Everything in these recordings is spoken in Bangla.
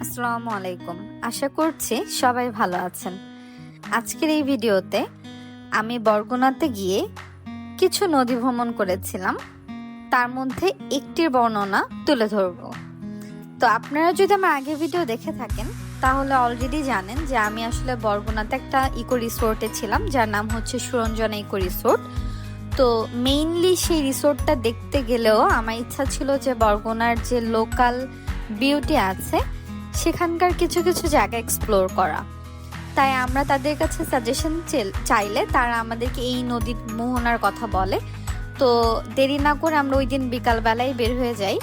আসসালামু আলাইকুম। আশা করছি সবাই ভালো আছেন। আজকের এই ভিডিওতে আমি বরগুনাতে গিয়ে কিছু নদী ভ্রমণ করেছিলাম, তার মধ্যে একটির বর্ণনা তুলে ধরব। তো আপনারা যদি আমার আগের ভিডিও দেখে থাকেন তাহলে অলরেডি জানেন যে আমি আসলে বরগুনাতে একটা ইকো রিসোর্টে ছিলাম, যার নাম হচ্ছে সুরঞ্জনা ইকো রিসোর্ট। তো মেইনলি সেই রিসোর্টটা দেখতে গেলেও আমার ইচ্ছা ছিল যে বরগুনার যে লোকাল বিউটি আছে সেখানকার কিছু কিছু জায়গা এক্সপ্লোর করা। তাই আমরা তাদের কাছে সাজেশন চাইলে তারা আমাদেরকে এই নদীর মোহনার কথা বলে। তো দেরি না করে আমরা ওই দিন বিকালবেলায় বের হয়ে যাই।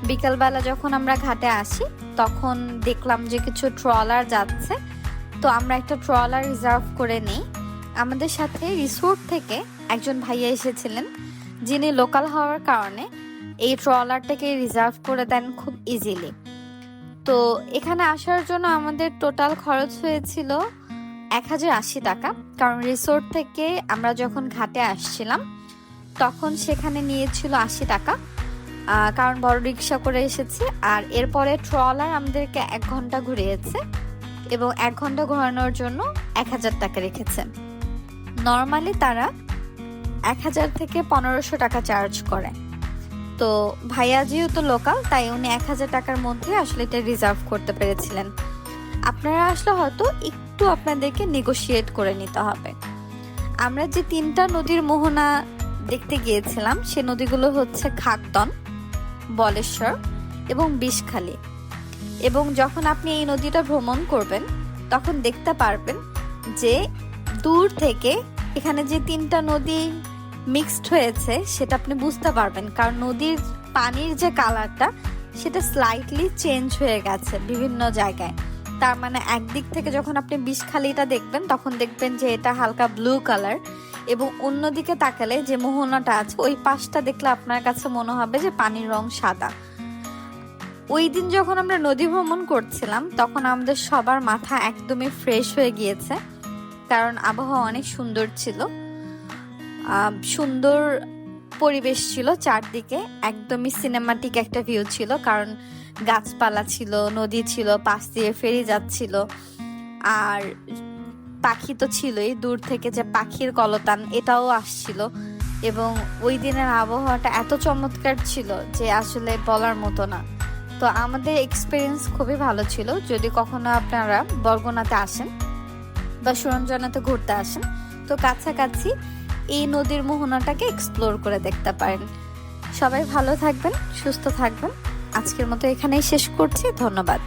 বিকালবেলা যখন আমরা ঘাটে আসি তখন দেখলাম যে কিছু ট্রলার যাচ্ছে। তো আমরা একটা ট্রলার রিজার্ভ করে নিই। আমাদের সাথে রিসোর্ট থেকে একজন ভাইয়া এসেছিলেন, যিনি লোকাল হওয়ার কারণে এই ট্রলারটাকে রিজার্ভ করে দেন খুব ইজিলি। তো এখানে আসার জন্য আমাদের টোটাল খরচ হয়েছিল 1080 টাকা, কারণ রিসোর্ট থেকে আমরা যখন ঘাটে আসছিলাম তখন সেখানে নিয়েছিল 80 টাকা, কারণ বড় রিক্সা করে এসেছি। আর এরপরে ট্রলার আমাদেরকে 1 ঘন্টা ঘুরিয়েছে এবং 1 ঘন্টা ঘোরানোর জন্য 1000 টাকা রেখেছে। নর্মালি তারা 1000 থেকে 1500 টাকা চার্জ করে। তো ভাইয়া যেহেতু লোকাল তাই উনি 1000 টাকার মধ্যে আসলে এটা রিজার্ভ করতে পেরেছিলেন। আপনারা আসলে হয়তো একটু আপনাদেরকে নেগোশিয়েট করে নিতে হবে। আমরা যে 3টা নদীর মোহনা দেখতে গিয়েছিলাম সে নদীগুলো হচ্ছে খাকদন, বলেশ্বর এবং বিষখালী। এবং যখন আপনি এই নদীটা ভ্রমণ করবেন তখন দেখতে পারবেন যে দূর থেকে এখানে যে 3টা নদী মিক্সড হয়েছে সেটা আপনি বুঝতে পারবেন, কারণ নদীর পানির যে কালারটা সেটা স্লাইটলি চেঞ্জ হয়ে গেছে বিভিন্ন জায়গায়। তার মানে একদিক থেকে যখন আপনি বিষখালীটা দেখবেন তখন দেখবেন যে এটা হালকা ব্লু কালার, এবং অন্যদিকে তাকালে যে মোহনাটা আছে ওই পাশটা দেখলে আপনার কাছে মনে হবে যে পানির রং সাদা। ওই দিন যখন আমরা নদী ভ্রমণ করছিলাম তখন আমাদের সবার মাথা একদমই ফ্রেশ হয়ে গিয়েছে, কারণ আবহাওয়া অনেক সুন্দর ছিল। সুন্দর পরিবেশ ছিল চারদিকে, একদমই সিনেমাটিক একটা ভিউ ছিল, কারণ গাছপালা ছিল, নদী ছিল, পাশ দিয়ে ফেরি যাচ্ছিল, আর পাখি তো ছিলই, দূর থেকে যে পাখির কলতান এটাও আসছিল। এবং ওই দিনের আবহাওয়াটা এত চমৎকার ছিল যে আসলে বলার মতো না। তো আমাদের এক্সপিরিয়েন্স খুবই ভালো ছিল। যদি কখনো আপনারা বরগুনাতে আসেন বা সুরঞ্জনাতে ঘুরতে আসেন তো কাছাকাছি এই নদীর মোহনাটাকে এক্সপ্লোর করে দেখতে পারেন। সবাই ভালো থাকবেন, সুস্থ থাকবেন। আজকের মতো এখানেই শেষ করছি। ধন্যবাদ।